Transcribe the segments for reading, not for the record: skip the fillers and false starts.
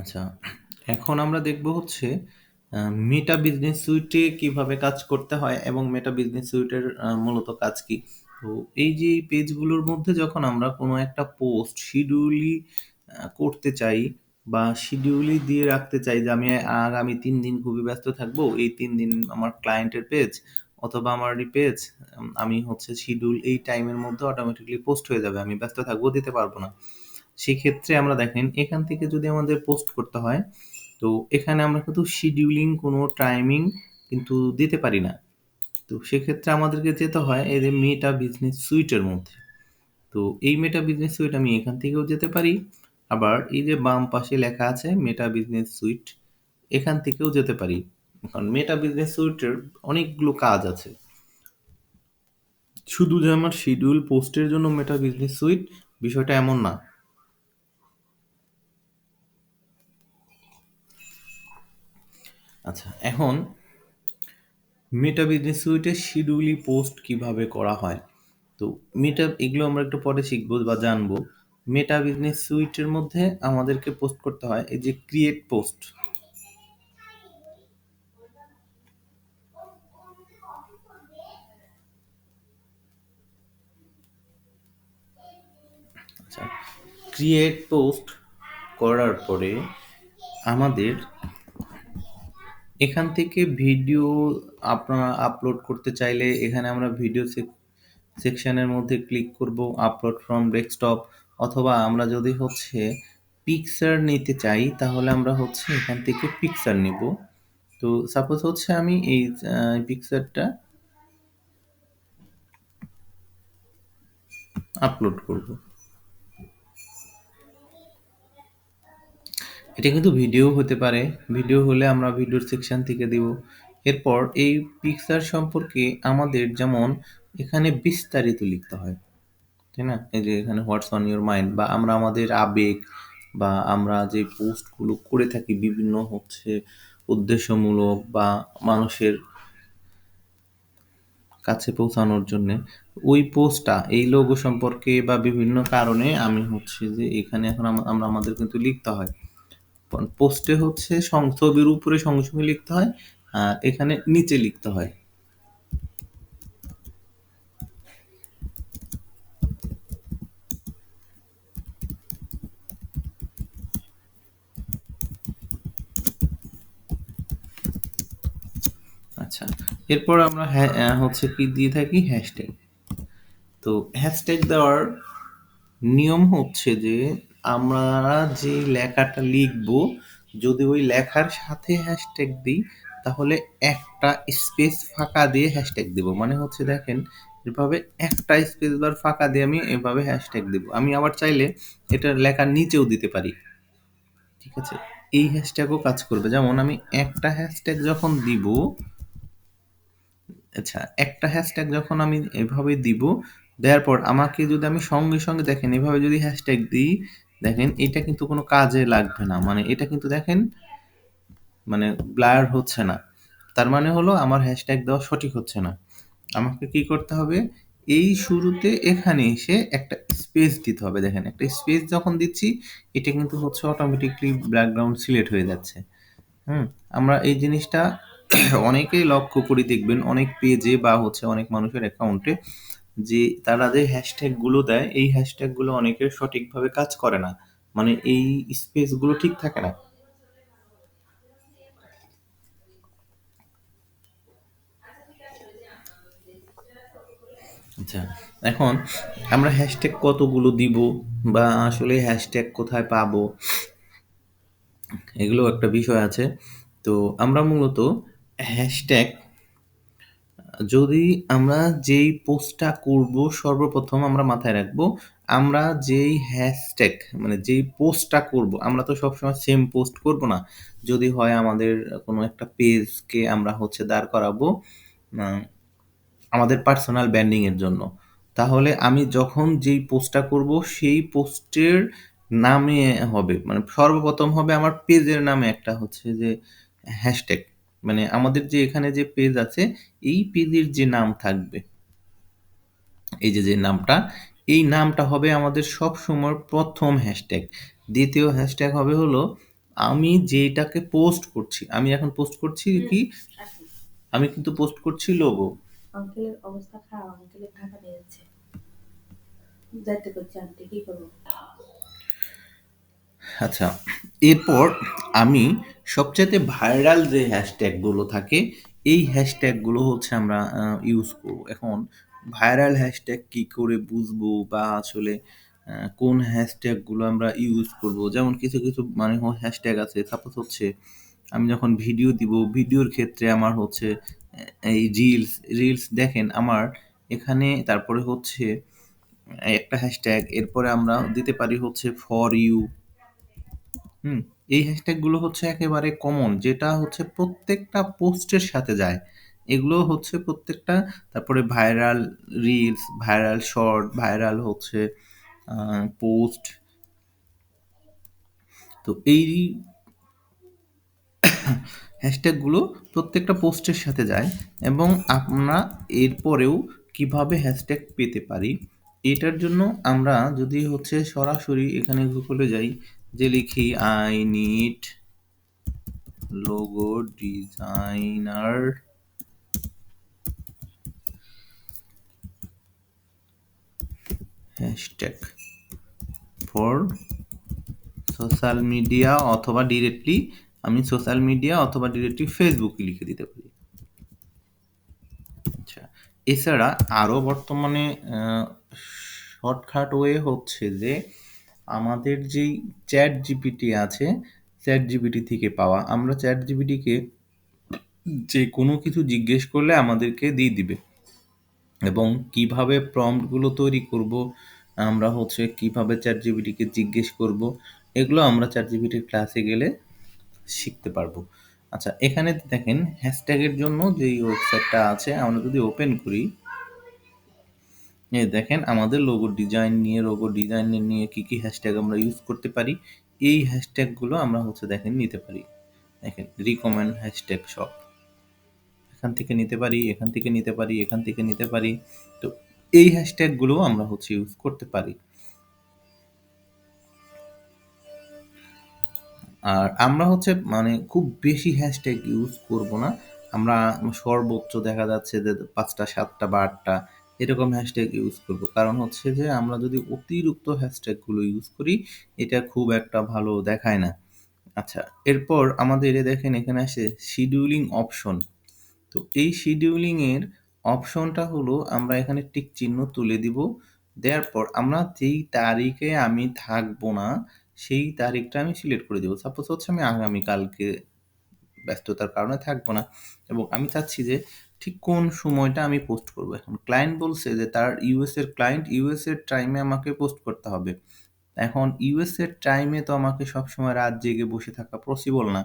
আচ্ছা, এখন আমরা দেখব হচ্ছে মেটা বিজনেস সুইটে কিভাবে কাজ করতে হয় এবং মেটা বিজনেস সুইটের মূলত কাজ কি। তো এই যে এই পেজগুলোর মধ্যে যখন আমরা কোনো একটা পোস্ট শিডিউলি করতে চাই বা শিডিউলি দিয়ে রাখতে চাই যে আমি আগামী ৩ দিন খুবই ব্যস্ত থাকবো, এই ৩ দিন আমার ক্লায়েন্টের পেজ অথবা আমারই পেজ আমি হচ্ছে শিডিউল এই টাইমের মধ্যে অটোমেটিকলি পোস্ট হয়ে যাবে, আমি ব্যস্ত থাকবো, দিতে পারবো না। সেক্ষেত্রে আমরা দেখেন এখান থেকে যদি আমাদের পোস্ট করতে হয়, তো এখানে আমরা কিন্তু শিডিউলিং কোনো টাইমিং কিন্তু দিতে পারি না। তো সেক্ষেত্রে আমাদেরকে যেতে হয় এই যে মেটা বিজনেস সুইটের মধ্যে। তো এই মেটা বিজনেস সুইট আমি এখান থেকেও যেতে পারি, আবার এই যে বাম পাশে লেখা আছে মেটা বিজনেস সুইট, এখান থেকেও যেতে পারি। কারণ মেটা বিজনেস সুইটের অনেকগুলো কাজ আছে। শুধু যে আমার শিডিউল পোস্টের জন্য মেটা বিজনেস সুইট, বিষয়টা এমন না। আচ্ছা, এখন মেটা বিজনেস সুইটে শিডিউলি পোস্ট কিভাবে করা হয়। তো মেটা এগুলো আমরা একটু পরে শিখবো বা জানবো। মেটা বিজনেস সুইটের মধ্যে আমাদেরকে পোস্ট করতে হয় এই যে ক্রিয়েট পোস্ট। আচ্ছা, ক্রিয়েট পোস্ট করার পরে আমাদের এখান থেকে ভিডিও আপনারা আপলোড করতে চাইলে এখানে আমরা ভিডিও সেকশনের মধ্যে ক্লিক করব, আপলোড ফ্রম ডেস্কটপ, অথবা আমরা যদি হচ্ছে পিকচার নিতে চাই তাহলে আমরা হচ্ছে এখান থেকে পিকচার নিব। তো সাপোজ হচ্ছে আমি এই পিকচারটা আপলোড করব। এটা কিন্তু ভিডিও হতে পারে, ভিডিও হলে আমরা ভিডিওর সেকশন থেকে দিব। এরপর এই পিকচার সম্পর্কে আমাদের যেমন এখানে বিস্তারিত লিখতে হয়, তাই না? এই যে এখানে হোয়াটস অন ইউর মাইন্ড, বা আমরা আমাদের আবেগ বা আমরা যে পোস্টগুলো করে থাকি বিভিন্ন হচ্ছে উদ্দেশ্যমূলক বা মানুষের কাছে পৌঁছানোর জন্যে, ওই পোস্টটা এই লোগো সম্পর্কে বা বিভিন্ন কারণে আমি হচ্ছে যে এখানে এখন আমরা আমাদের কিন্তু লিখতে হয়। পোস্টে হচ্ছে ছবির উপরে সঙ্গে সঙ্গে লিখতে হয়, আর এখানে নিচে লিখতে হয়। আচ্ছা, এরপর আমরা হচ্ছে কি দিয়ে থাকি হ্যাশট্যাগ। তো হ্যাশট্যাগ দেওয়ার নিয়ম হচ্ছে যে আমরা যে লেখাটা লিখব, যদি ওই লেখার সাথে হ্যাশট্যাগ দিই তাহলে একটা স্পেস ফাঁকা দিয়ে হ্যাশট্যাগ দেব। মানে হচ্ছে দেখেন এভাবে একটা স্পেস বার ফাঁকা দিয়ে আমি এভাবে হ্যাশট্যাগ দেব। আমি আবার চাইলে এটা লেখার নিচেও দিতে পারি। ঠিক আছে, এই হ্যাশট্যাগও কাজ করবে। যেমন আমি একটা হ্যাশট্যাগ যখন দিব, আচ্ছা, একটা হ্যাশট্যাগ যখন আমি এভাবে দিব, দেওয়ার পর আমাকে যদি আমি সঙ্গে সঙ্গে দেখেন এভাবে যদি হ্যাশট্যাগ দিই, দেখেন এটা কিন্তু কোনো কাজে লাগবে না। মানে এটা কিন্তু দেখেন মানে ব্লার হচ্ছে না। তার মানে হলো আমার হ্যাশট্যাগ দেওয়া সঠিক হচ্ছে না। আমাকে কি করতে হবে, এই শুরুতে এখানে এসে একটা স্পেস দিতে হবে। দেখেন একটা স্পেস যখন দিচ্ছি, এটা কিন্তু হচ্ছে অটোমেটিকলি ব্যাকগ্রাউন্ড সিলেক্ট হয়ে যাচ্ছে। হুম, আমরা এই জিনিসটা অনেকেই লক্ষ্য করি, দেখবেন অনেক পেজে বা হচ্ছে অনেক মানুষের অ্যাকাউন্টে যে তারা যে হ্যাশট্যাগ গুলো দেয়, এই হ্যাশট্যাগ গুলো অনেকের সঠিকভাবে কাজ করে না। মানে এই স্পেস গুলো ঠিক থাকে না। আচ্ছা, এখন আমরা হ্যাশট্যাগ কতগুলো দিব বা আসলে হ্যাশট্যাগ কোথায় পাবো, এগুলো একটা বিষয় আছে। তো আমরা মূলত হ্যাশট্যাগ যদি আমরা যেই পোস্টটা করব সর্বপ্রথম আমরা মাথায় রাখবো, আমরা যেই হ্যাশট্যাগ মানে যেই পোস্টটা করব, আমরা তো সবসময় সেম পোস্ট করব না। যদি হয় আমাদের কোনো একটা পেজকে আমরা হচ্ছে দাঁড় করাবো আমাদের পার্সোনাল ব্র্যান্ডিং এর জন্য। তাহলে আমি যখন যেই পোস্টটা করব সেই পোস্টের নামে হবে, মানে সর্বপ্রথম হবে আমার পেজের নামে একটা হচ্ছে যে হ্যাশট্যাগ। মানে আমাদের যে এখানে যে পেজ আছে, এই পেজের যে নাম থাকবে, এই যে নামটা, এই নামটা হবে আমাদের সবসময় প্রথম হ্যাশট্যাগ। দ্বিতীয় হ্যাশট্যাগ হবে হলো আমি যেটাকে পোস্ট করছি, আমি এখন পোস্ট করছি কি, আমি কিন্তু পোস্ট করছি লোগো। আঙ্কেলের অবস্থা খারাপ, আঙ্কেলের ঢাকা নিয়ে যাচ্ছে, যাইতে করছি, আন্টি কি করবো। আচ্ছা, এরপর আমি সবচাইতে ভাইরাল যে হ্যাশট্যাগুলো থাকে, এই হ্যাশট্যাগুলো হচ্ছে আমরা ইউজ করব। এখন ভাইরাল হ্যাশট্যাগ কি করে বুঝবো, বা আসলে কোন হ্যাশট্যাগুলো আমরা ইউজ করব? যেমন কিছু কিছু মানে হ্যাশট্যাগ আছে, সাপোজ হচ্ছে আমি যখন ভিডিও দিব, ভিডিওর ক্ষেত্রে আমার হচ্ছে এই রিলস, রিলস দেখেন আমার এখানে, তারপরে হচ্ছে একটা হ্যাশট্যাগ, এরপরে আমরা দিতে পারি হচ্ছে ফর ইউ। হুম, এই হ্যাশট্যাগুলো হচ্ছে একেবারে কমন, যেটা হচ্ছে প্রত্যেকটা পোস্টের সাথে যায়। এগুলো হচ্ছে প্রত্যেকটা, তারপরে viral reels, viral short, viral হচ্ছে পোস্ট। তো এই হ্যাশট্যাগুলো প্রত্যেকটা পোস্টের সাথে যায়, এবং আমরা এরপরেও কিভাবে হ্যাশট্যাগ পেতে পারি, এটার জন্য আমরা যদি হচ্ছে সরাসরি এখানে গুগলে যাই, যে লিখি I need logo designer hashtag for social media, অথবা ডিরেক্টলি আমি সোশ্যাল মিডিয়া অথবা ডিরেক্টলি ফেসবুকে লিখে দিতে পারি। আচ্ছা, এছাড়া আরও বর্তমানে শর্টকাট ওয়ে হচ্ছে যে আমাদের যেই চ্যাট জিপিটি আছে, চ্যাট জিপিটি থেকে পাওয়া, আমরা চ্যাট জিপিটিকে যে কোনো কিছু জিজ্ঞেস করলে আমাদেরকে দিয়ে দিবে, এবং কিভাবে প্রম্পটগুলো তৈরি করব, আমরা হচ্ছে কিভাবে চ্যাট জিপিটিকে জিজ্ঞেস করব, এগুলো আমরা চ্যাট জিপিটির ক্লাসে গেলে শিখতে পারবো। আচ্ছা, এখানে দেখেন হ্যাশট্যাগের জন্য যেই ওয়েবসাইটটা আছে, আমরা যদি ওপেন করি, এই দেখেন আমাদের লোগো ডিজাইন নিয়ে কি কি হ্যাশট্যাগ আমরা ইউজ করতে পারি, এই হ্যাশট্যাগুলো আমরা হচ্ছে দেখেন নিতে পারি। দেখেন রিকমেন্ড হ্যাশট্যাগ সব এখান থেকে নিতে পারি, এখান থেকে নিতে পারি, এখান থেকে নিতে পারি। তো এই হ্যাশট্যাগুলো আমরা হচ্ছে ইউজ করতে পারি। আর আমরা হচ্ছে মানে খুব বেশি হ্যাশট্যাগ ইউজ করব না। আমরা সর্বোচ্চ দেখা যাচ্ছে যে ৫টা ৭টা বা ৮টা এরকম হ্যাশট্যাগ ইউজ করব। কারণ হচ্ছে যে আমরা যদি অতিরিক্ত হ্যাশট্যাগুলো ইউজ করি, এটা খুব একটা ভালো দেখায় না। আচ্ছা, এরপর আমাদের দেখেন এখানে আসে শিডিউলিং অপশন। তো এই শিডিউলিং এর অপশনটা হলো আমরা এখানে টিক চিহ্ন তুলে দিব। দেওয়ার পর আমরা যেই তারিখে আমি থাকবো না, সেই তারিখটা আমি সিলেক্ট করে দেব। সাপোজ হচ্ছে আমি আগামীকালকে ব্যস্ততার কারণে থাকবো না, এবং আমি চাচ্ছি যে ঠিক কোন সময়টা আমি পোস্ট করব। এখন ক্লায়েন্ট বলছে যে তার ইউএস এর ক্লায়েন্ট, ইউএস এর টাইমে আমাকে পোস্ট করতে হবে। এখন ইউএস এর টাইমে তো আমাকে সবসময় রাত জেগে বসে থাকা পসিবল না।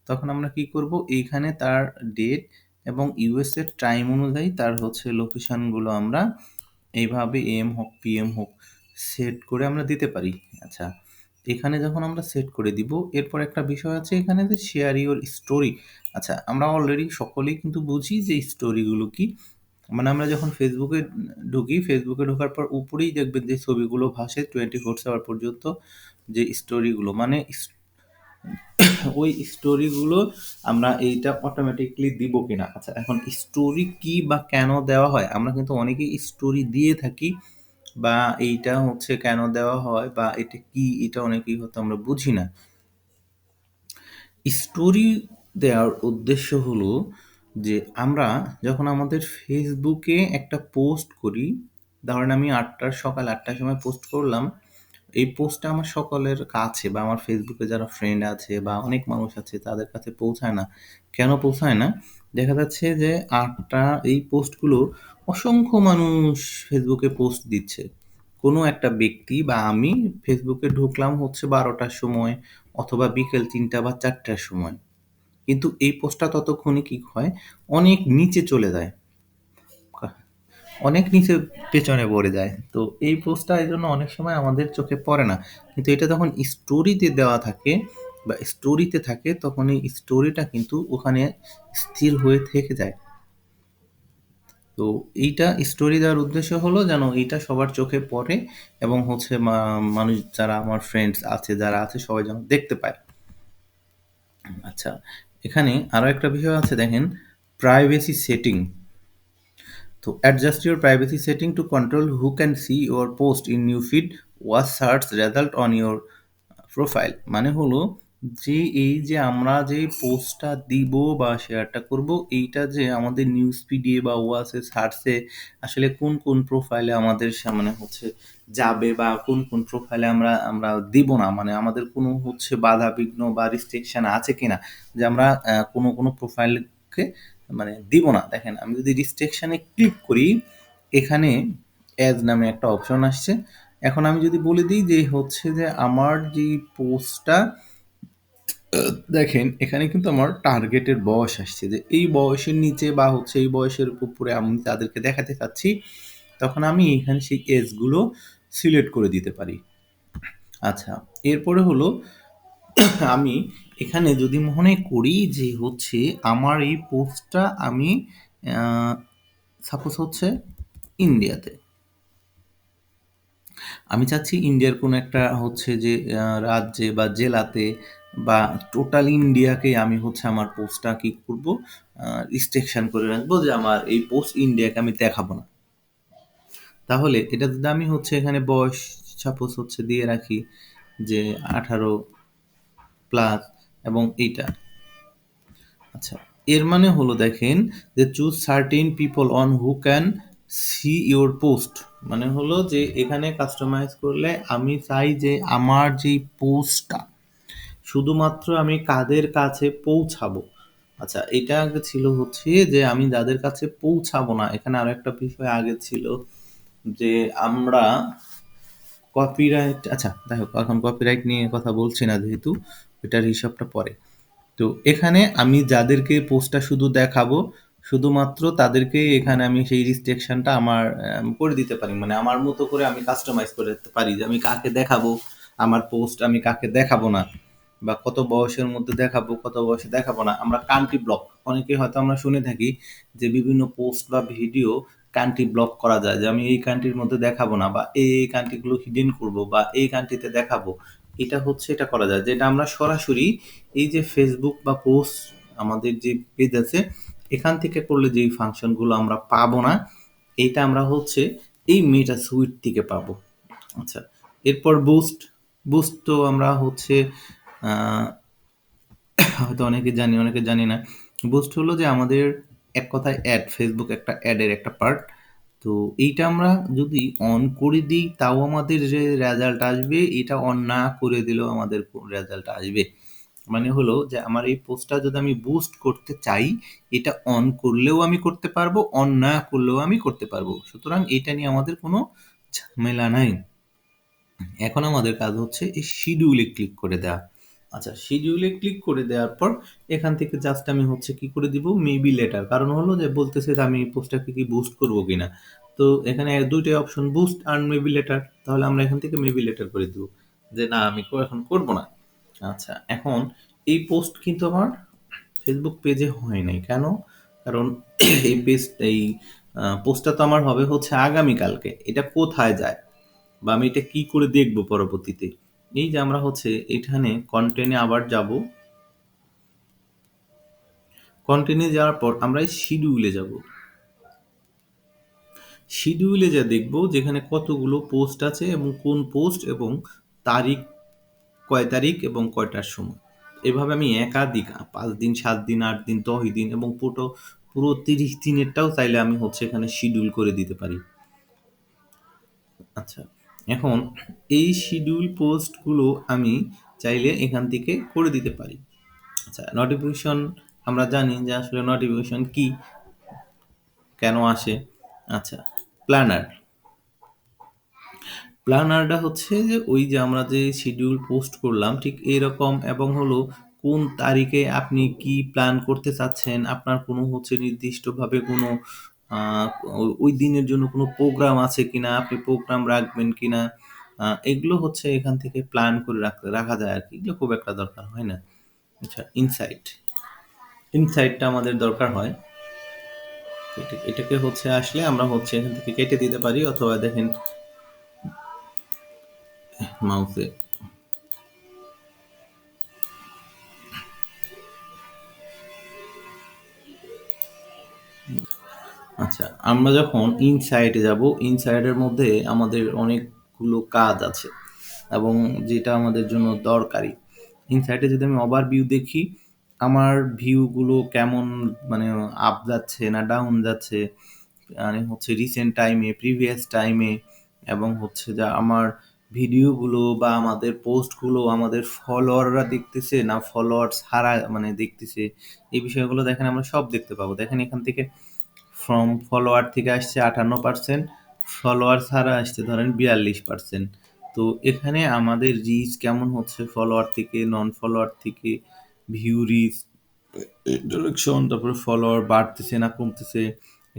তখন আমরা কি করব, এইখানে তার ডেট এবং ইউএস এর টাইম অনুযায়ী তার হচ্ছে লোকেশনগুলো আমরা এইভাবে এম হোক পিএম হোক সেট করে আমরা দিতে পারি। আচ্ছা, এখানে যখন আমরা সেট করে দিব, এরপর একটা বিষয় আছে এখানে যে শেয়ার ইওর স্টোরি। আচ্ছা, আমরা অলরেডি সকলেই কিন্তু বুঝি যে স্টোরিগুলো কি। মানে আমরা যখন ফেসবুকে ঢুকি, ফেসবুকে ঢোকার পর উপরেই দেখবেন যে ছবিগুলো ভাসে 24 আওয়ার পর্যন্ত, যে স্টোরিগুলো মানে ওই স্টোরিগুলো আমরা এইটা অটোমেটিকলি দিব কিনা। আচ্ছা, এখন স্টোরি কি বা কেন দেওয়া হয়, আমরা কিন্তু অনেকেই স্টোরি দিয়ে থাকি, বা এইটা হচ্ছে কেন দেওয়া হয় বা এটা কি, এটা অনেকেই হয়তো আমরা বুঝি না। স্টোরি দেওয়ার উদ্দেশ্য হলো যে আমরা যখন আমাদের ফেসবুকে একটা পোস্ট করি, ধরেন আমি সকাল ৮টার সময় পোস্ট করলাম, এই পোস্টটা আমার সকলের কাছে বা আমার ফেসবুকে যারা ফ্রেন্ড আছে বা অনেক মানুষ আছে তাদের কাছে পৌঁছায় না। কেন পৌঁছায় না? দেখা যাচ্ছে যে ৮টা এই পোস্টগুলো অসংখ্য মানুষ ফেসবুকে পোস্ট দিচ্ছে। কোনো একটা ব্যক্তি বা আমি ফেসবুকে ঢুকলাম হচ্ছে ১২টার সময়, অথবা বিকেল ৩টা বা ৪টার সময়। কিন্তু এই পোস্টটা ততক্ষণে কি হয়, অনেক নিচে চলে যায়। অনেক নিচে পেছনে পড়ে যায়। তো এই পোস্টটা এজন্য অনেক সময় আমাদের চোখে পড়ে না। কিন্তু এটা যখন স্টোরিতে দেওয়া থাকে বা স্টোরিতে থাকে, তখন এই স্টোরিটা কিন্তু ওখানে স্থির হয়ে থেকে যায়। তো এইটা স্টোরি দেওয়ার উদ্দেশ্য হলো যেন এইটা সবার চোখে পড়ে, এবং হচ্ছে মানুষ যারা আমার ফ্রেন্ডস আছে, যারা আছে সবাই যেন দেখতে পায়। আচ্ছা, এখানে আরো একটা বিষয় আছে দেখেন, প্রাইভেসি সেটিং। তো adjust your privacy setting to control who can see your post in new feed watch search result on your profile. মানে হলো যে এই যে আমরা যে পোস্টটা দিব বা শেয়ারটা করব, এইটা যে আমাদের নিউজ ফিডে বা ওয়াসে সার্চে আসলে কোন কোন প্রোফাইলে আমাদের সামনে হচ্ছে যাবে, বা কোন কোন প্রোফাইলে আমরা আমরা দিব না, মানে আমাদের কোনো হচ্ছে বাধা বিঘ্ন বা রিস্ট্রিকশন আছে কিনা যে আমরা কোনো কোনো প্রোফাইলকে মানে দিব না। দেখেন আমি যদি রিস্ট্রিকশনে ক্লিক করি, এখানে অ্যাজ নামে একটা অপশন আসছে। এখন আমি যদি বলে দিই যে হচ্ছে যে আমার যে পোস্টটা, দেখেন এখানে কিন্তু আমার টার্গেটের বয়স আসছে, যে এই বয়সের নিচে বা হচ্ছে এই বয়সের উপরে আমি তাদেরকে দেখাতে চাচ্ছি, তখন আমি এখানে সেই এজগুলো সিলেক্ট করে দিতে পারি। আচ্ছা, এরপরে হলো আমি এখানে যদি মনে করি যে হচ্ছে আমার এই পোস্টটা আমি সাপোজ হচ্ছে ইন্ডিয়াতে, আমি চাচ্ছি ইন্ডিয়ার কোনো একটা হচ্ছে যে রাজ্যে বা জেলাতে বা টোটাল ইন্ডিয়াকে আমি হচ্ছে আমার পোস্টটা কি করব, রিস্ট্রিকশন করে রাখবো যে আমার এই পোস্ট ইন্ডিয়াকে আমি দেখাবো না। তাহলে এটা যদি আমি হচ্ছে এখানে বয়স সাপোজ হচ্ছে দিয়ে রাখি যে 18+ এবং এইটা। আচ্ছা, এর মানে হলো দেখেন যে choose certain people on who can see your post. মানে হলো যে এখানে কাস্টমাইজ করলে আমি চাই যে আমার যে পোস্টটা শুধুমাত্র আমি কাদের কাছে পৌঁছাবো। আচ্ছা, এটা আগে ছিল হচ্ছে যে আমি যাদের কাছে পৌঁছাবো না, এখানে আরো একটা বিষয় আগে ছিল যে আমরা কপিরাইট, আচ্ছা দেখো এখন কপিরাইট নিয়ে কথা বলছি না যেহেতু, এটার হিসাবটা পরে। তো এখানে আমি যাদেরকে পোস্টটা শুধু দেখাবো, শুধুমাত্র তাদেরকে এখানে আমি সেই রিস্ট্রিকশনটা আমার করে দিতে পারি, মানে আমার মতো করে আমি কাস্টমাইজ করে দিতে পারি যে আমি কাকে দেখাবো আমার পোস্ট, আমি কাকে দেখাবো না, বা কত বয়সের মধ্যে দেখাবো কত বয়সে দেখাবো না। আমরা কান্ট্রি ব্লক, অনেকে হয়তো আমরা শুনে থাকি যে বিভিন্ন পোস্ট বা ভিডিও কান্ট্রি ব্লক করা যায়, যে আমি এই কান্ট্রির মধ্যে দেখাবো না, বা এই কান্ট্রিগুলো হিডেন করব, বা এই কান্ট্রিতে দেখাবো। এটা হচ্ছে এটা করা যায়, যেটা আমরা সরাসরি এই যে ফেসবুক বা পোস্ট আমাদের যে পেজ আছে এখান থেকে করলে যেই ফাংশনগুলো আমরা পাবো না, এইটা আমরা হচ্ছে এই মেটা সুইট থেকে পাবো। আচ্ছা, এরপর বুস্ট। বুস্ট তো আমরা হচ্ছে আহ, হয়তো অনেকে জানি অনেকে জানি না। বুস্ট হলো যে আমাদের এক কথায় অ্যাড, ফেসবুক একটা অ্যাডের একটা পার্ট। তো এইটা আমরা যদি অন করে দিই তাও আমাদের যে রেজাল্ট আসবে, এটা অন না করে দিলেও আমাদের রেজাল্ট আসবে। মানে হলো যে আমার এই পোস্টটা যদি আমি বুস্ট করতে চাই, এটা অন করলেও আমি করতে পারবো, অন না করলেও আমি করতে পারবো। সুতরাং এটা নিয়ে আমাদের কোনো ঝামেলা নাই। এখন আমাদের কাজ হচ্ছে এই শিডিউলে ক্লিক করে দেওয়া। আচ্ছা, শিডিউলে ক্লিক করে দেওয়ার পর এখান থেকে জাস্ট আমি হচ্ছে কি করে দিব, মেবি লেটার, কারণ হলো যে বলতেছে যে আমি এই পোস্টটাকে কি বুস্ট করবো কিনা। তো এখানে দুইটাই অপশন, বুস্ট আর মেবি লেটার, তাহলে আমরা এখান থেকে মেবি লেটার করে দিব যে না আমি এখন করব না। আচ্ছা, এখন এই পোস্ট কিন্তু আমার ফেসবুক পেজে হয় নাই কেন, কারণ এই পেজ এই পোস্টটা তো আমার হবে হচ্ছে আগামীকালকে, এটা কোথায় যায় বা আমি এটা কি করে দেখব পরবর্তীতে। এই যে আমরা হচ্ছে এখানে কন্টেন্টে আবার যাব, কন্টেন্টে যাওয়ার পর আমরা এই শিডিউলে যাব। শিডিউলে যা দেখব যেখানে কতগুলো পোস্ট আছে এবং কোন পোস্ট এবং তারিখ, কয় তারিখ এবং কয়টার সময়। এভাবে আমি একাধিক 5 দিন 7 দিন 8 দিন 10 দিন এবং পুরো পুরো 30 দিনেরটাও চাইলে আমি হচ্ছে এখানে শিডিউল করে দিতে পারি। আচ্ছা, এখন এই শিডিউল পোস্টগুলো আমি চাইলে এখান থেকে করে দিতে পারি। আচ্ছা, নোটিফিকেশন, আমরা জানি যে আসলে নোটিফিকেশন কি, কেন আসে। আচ্ছা, প্ল্যানার। প্ল্যানারটা হচ্ছে যে ওই যে আমরা যে শিডিউল পোস্ট করলাম ঠিক এরকম, এবং হলো কোন তারিখে আপনি কি প্ল্যান করতে চাচ্ছেন, আপনার কোনো হচ্ছে নির্দিষ্টভাবে কোনো আহ, ওই দিনের জন্য কোনো প্রোগ্রাম আছে কিনা, আপনি প্রোগ্রাম রাখবেন কিনা, এগুলো হচ্ছে এখান থেকে প্ল্যান করে রাখা যায় আর কি, এগুলো খুব একটা দরকার হয় না। আচ্ছা, ইনসাইট। ইনসাইটটা আমাদের দরকার হয়, এটাকে হচ্ছে আসলে আমরা হচ্ছে এখান থেকে কেটে দিতে পারি, অথবা দেখেন মাউসে আচ্ছা, আমরা যখন ইনসাইটে যাব, ইনসাইটের মধ্যে আমাদের অনেকগুলো কাজ আছে এবং যেটা আমাদের জন্য দরকারি। ইনসাইটে যদি আমি ওভারভিউ দেখি, আমার ভিউগুলো কেমন, মানে আপ যাচ্ছে না ডাউন যাচ্ছে, মানে হচ্ছে রিসেন্ট টাইমে, প্রিভিয়াস টাইমে, এবং হচ্ছে যে আমার ভিডিওগুলো বা আমাদের পোস্টগুলো আমাদের ফলোয়াররা দেখতেছে না ফলোয়ার ছাড়া মানে দেখতেছে, এই বিষয়গুলো দেখেন আমরা সব দেখতে পাবো। দেখেন এখান থেকে ফ্রম ফলোয়ার থেকে আসছে 58%, ফলোয়ার ছাড়া আসছে ধরেন 42%। তো এখানে আমাদের রিচ কেমন হচ্ছে ফলোয়ার থেকে, নন ফলোয়ার থেকে, ভিউ রিচ, ইন্টারেকশন, তারপরে ফলোয়ার বাড়তেছে না কমতেছে,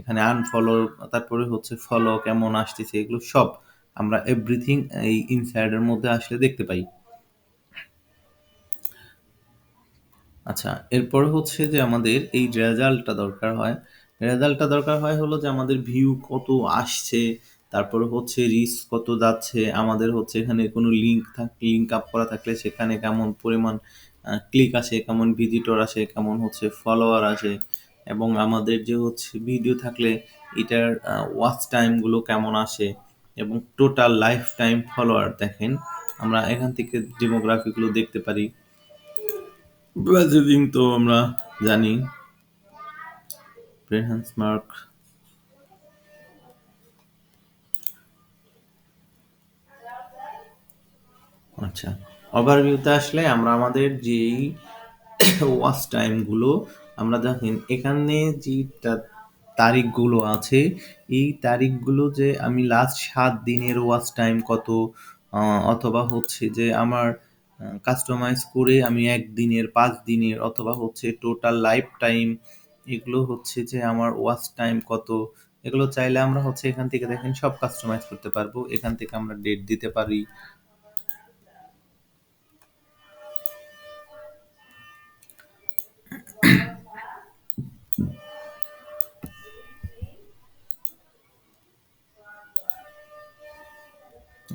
এখানে আনফলো, তারপরে হচ্ছে ফলো কেমন আসতেছে, এগুলো সব আমরা এভরিথিং এই ইনসাইডের মধ্যে আসলে দেখতে পাই। আচ্ছা, এরপরে হচ্ছে যে আমাদের এই রেজাল্টটা দরকার হয়। রেজাল্টটা দরকার হয় হলো যে আমাদের ভিউ কত আসছে, তারপরে হচ্ছে রিচ কত যাচ্ছে, আমাদের হচ্ছে এখানে কোনো লিঙ্ক আপ করা থাকলে সেখানে কেমন পরিমাণ ক্লিক আসে, কেমন ভিজিটর আসে, কেমন হচ্ছে ফলোয়ার আসে, এবং আমাদের যে হচ্ছে ভিডিও থাকলে এটার ওয়াচ টাইমগুলো কেমন আসে, এবং টোটাল লাইফ টাইম ফলোয়ার দেখেন আমরা এখান থেকে ডেমোগ্রাফিগুলো দেখতে পারি। ব্রাজিলিং তো আমরা জানি, ব্রেনহান্স মার্ক। আচ্ছা, ওভারভিউতে আসলে আমরা আমাদের যেই ওয়াচ টাইমগুলো আমরা দেখেন এখানে যে তারিখগুলো আছে, এই তারিখগুলো যে আমি লাস্ট 7 দিনের ওয়াচ টাইম কত, অথবা হচ্ছে যে আমার কাস্টমাইজ করে আমি 1 দিনের, 5 দিনের, অথবা হচ্ছে টোটাল লাইফ টাইম, এগুলো হচ্ছে যে আমার ওয়াচ টাইম কত, এগুলো চাইলে আমরা হচ্ছে এখান থেকে দেখেন সব কাস্টমাইজ করতে পারবো। এখান থেকে আমরা ডেট দিতে পারি।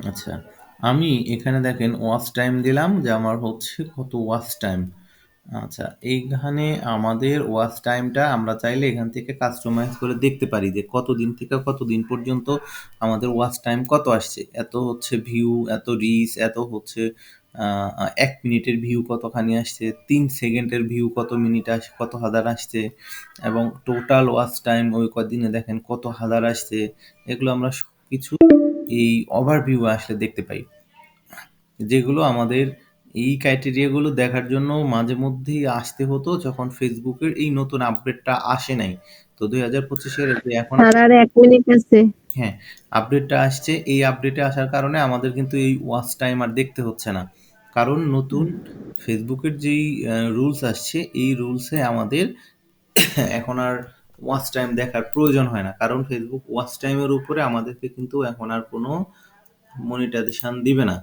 আচ্ছা, আমি এখানে দেখেন ওয়াচ টাইম দিলাম যে আমার হচ্ছে কত ওয়াচ টাইম। আচ্ছা, এইখানে আমাদের ওয়াচ টাইমটা আমরা চাইলে এখান থেকে কাস্টমাইজ করে দেখতে পারি যে কতদিন থেকে কতদিন পর্যন্ত আমাদের ওয়াচ টাইম কত আসছে, এত হচ্ছে ভিউ, এত রিচ, এত হচ্ছে 1 মিনিটের ভিউ কতখানি আসছে, 3 সেকেন্ডের ভিউ কত মিনিট কত হাজার আসছে, এবং টোটাল ওয়াচ টাইম ওই কদিনে দেখেন কত হাজার আসছে। এগুলো আমরা সবকিছু এই ওভারভিউ আসলে দেখতে পাই, যেগুলো আমাদের এই ক্রাইটেরিয়াগুলো দেখার জন্য মাঝে মধ্যেই আসতে হতো যখন ফেসবুকের এই নতুন আপডেটটা আসে নাই। তো 2025-এর যে এখন স্যার আর 1 মিনিট আছে। হ্যাঁ, আপডেটটা আসছে। এই আপডেটে আসার কারণে আমাদের কিন্তু এই ওয়াচ টাইম আর দেখতে হচ্ছে না। কারণ নতুন ফেসবুকের যেই রুলস আসছে, এই রুলসে আমাদের এখন আর ওয়াচ টাইম দেখার প্রয়োজন হয় না। কারণ ফেসবুক ওয়াচ টাইমের উপরে আমাদেরকে কিন্তু এখন আর কোনো মনিটাইজেশন দিবে না।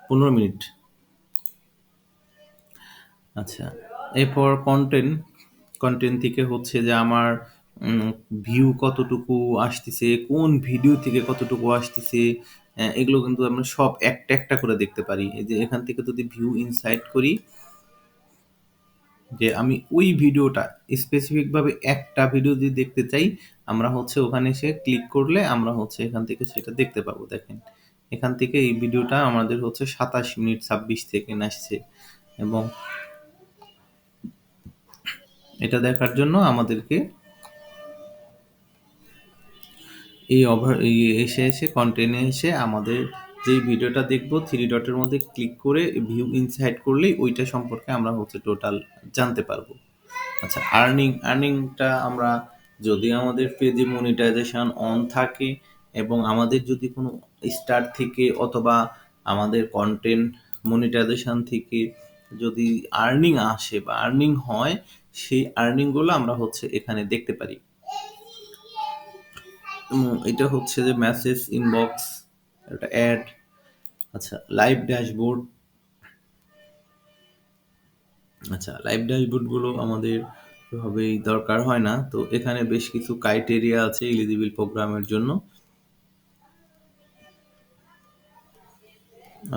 15 মিনিট। আচ্ছা, এরপর কন্টেন্ট থেকে হচ্ছে যে আমার ভিউ কতটুকু আসতেছে, কোন ভিডিও থেকে কতটুকু আসতেছে, এগুলো কিন্তু আমরা সব একটা একটা করে দেখতে পারি। এই যে এখান থেকে যদি ভিউ ইনসাইট করি, যে আমি ওই ভিডিওটা স্পেসিফিক ভাবে একটা ভিডিও যদি দেখতে চাই, আমরা হচ্ছে ওখানে এসে ক্লিক করলে আমরা হচ্ছে এখান থেকে সেটা দেখতে পাবো। দেখেন এখান থেকে এই ভিডিওটা আমাদের হচ্ছে 27 মিনিট 26 সেকেন্ড আসছে, এবং এটা দেখার জন্য আমাদেরকে এই এসে কন্টেন্টে এসে আমাদের যেই ভিডিওটা দেখবো 3 ডটের মধ্যে ক্লিক করে ভিউ ইনসাইট করলেই ওইটা সম্পর্কে আমরা হচ্ছে টোটাল জানতে পারবো। আচ্ছা, আর্নিংটা আমরা যদি আমাদের পেজে মনিটাইজেশন অন থাকে এবং আমাদের যদি কোনো স্টার থেকে অথবা আমাদের কন্টেন্ট মনিটাইজেশন থেকে যদি আর্নিং আসে বা আর্নিং হয়, সেই আর্নিংগুলো আমরা হচ্ছে এখানে দেখতে পারি। এটা হচ্ছে যে মেসেজ ইনবক্স, একটা অ্যাড। আচ্ছা, লাইভ ড্যাশবোর্ড। আচ্ছা, লাইভ ড্যাশবোর্ডগুলো আমাদের এভাবেই দরকার হয় না। তো এখানে বেশ কিছু ক্রাইটেরিয়া আছে এলিজিবল প্রোগ্রামের জন্য।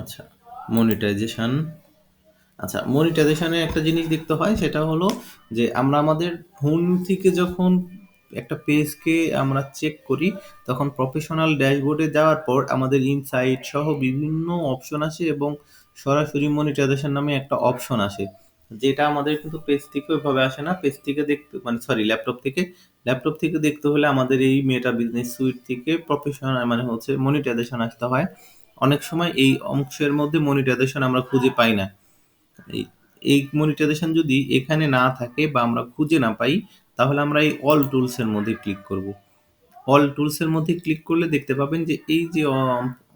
আচ্ছা, মনিটাইজেশন, আচ্ছা, মনিটাইজেশনে একটা জিনিস দেখতে হয়, সেটা হলো যে আমরা আমাদের ফোন থেকে যখন একটা পেজকে আমরা চেক করি, তখন প্রফেশনাল ড্যাশবোর্ডে যাওয়ার পর আমাদের ইনসাইট সহ বিভিন্ন অপশন আসে এবং সরাসরি মনিটাইজেশন নামে একটা অপশন আসে, যেটা আমাদের কিন্তু পেজ থেকে ওইভাবে আসে না। পেজ থেকে দেখতে মানে সরি ল্যাপটপ থেকে দেখতে হলে আমাদের এই মেটা বিজনেস সুইট থেকে প্রফেশনাল মানে হচ্ছে মনিটাইজেশন আসতে হয়। অনেক সময় এই অংশের মধ্যে মনিটাইজেশন আমরা খুঁজে পাই না। এই এই মনিটাইজেশন যদি এখানে না থাকে বা আমরা খুঁজে না পাই, তাহলে আমরা এই অল টুলস এর মধ্যে ক্লিক করব। অল টুলস এর মধ্যে ক্লিক করলে দেখতে পাবেন যে এই যে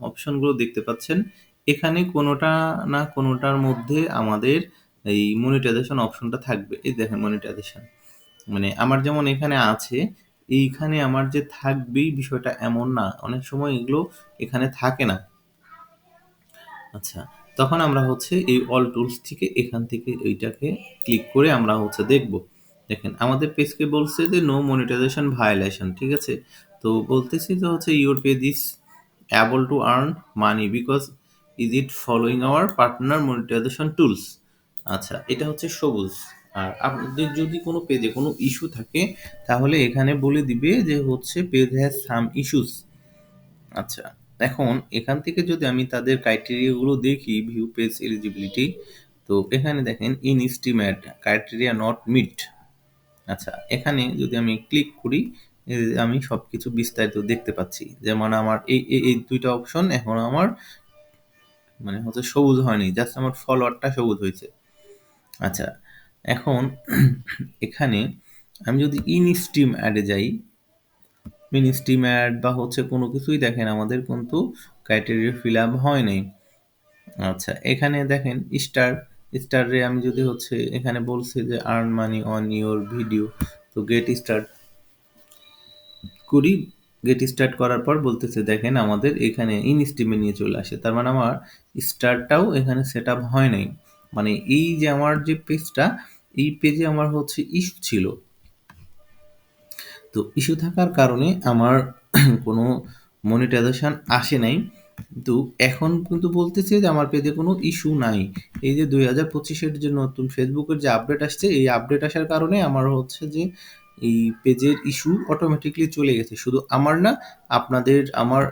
অপশনগুলো দেখতে পাচ্ছেন, এখানে কোনোটা না কোনোটার মধ্যে আমাদের এই মনিটাইজেশন অপশনটা থাকবে। এই দেখেন মনিটাইজেশন, মানে আমার যেমন এখানে আছে, এইখানে আমার যে থাকবেই বিষয়টা এমন না, অনেক সময় এগুলো এখানে থাকে না। আচ্ছা, তখন আমরা হচ্ছে এই অল টুলস থেকে এখান থেকে এইটাকে ক্লিক করে আমরা হচ্ছে দেখব। দেখেন আমাদের পেজকে বলছে যে নো মনিটাইজেশন ভায়োলেশন, ঠিক আছে? তো বলতেছি যে হচ্ছে your page is able to earn money because is it following our partner monetization tools. আচ্ছা, এটা হচ্ছে সবুজ। আর আপনাদের যদি কোনো পেজে কোনো ইস্যু থাকে, তাহলে এখানে বলে দিবে যে হচ্ছে পেজ হ্যাজ সাম ইস্যুস। আচ্ছা, এখন এখান থেকে যদি আমি তাদের ক্রাইটেরিয়াগুলো দেখি, ভিউ পেজ এলিজিবিলিটি, তো এখানে দেখেন in estimate criteria not met. আচ্ছা, এখানে যদি আমি ক্লিক করি, এই যে আমি সবকিছু বিস্তারিত দেখতে পাচ্ছি। যেমন আমার এই দুইটা অপশন এখন আমার মানে হচ্ছে সবুজ হয়নি, জাস্ট আমার ফলোয়ারটা সবুজ হয়েছে। আচ্ছা, এখন এখানে আমি যদি ইন স্ট্রিম অ্যাডে যাই, মিনি স্ট্রিম অ্যাড বা হচ্ছে কোনো কিছুই দেখেন আমাদের কিন্তু ক্রাইটেরিয়া ফিল আপ হয় নাই। আচ্ছা, এখানে দেখেন স্টারে আমি যদি হচ্ছে এখানে বলছে যে earn money on your video, তো গেট স্টার্ট করি। গেট স্টার্ট করার পর বলতেছে দেখেন আমাদের এখানে ইন স্ট্রিমে নিয়ে চলে আসে, তার মানে আমার স্টারটাও এখানে সেট আপ হয় নাই। মানে এই যে আমার যে পেজটা, এই পেজে আমার হচ্ছে ইস্যু ছিল। তো ইস্যু থাকার কারণে আমার কোনো মনিটাইজেশন আসে নাই। কিন্তু এখন কিন্তু বলতেছে যে আমার পেজে কোনো ইস্যু নাই। এই যে 2025-এর যে নতুন ফেসবুকের যে আপডেট আসছে, এই আপডেট আসার কারণে আমার হচ্ছে যে এই পেজের ইস্যু অটোমেটিকলি চলে গেছে। শুধু আমার না, আপনাদের আমার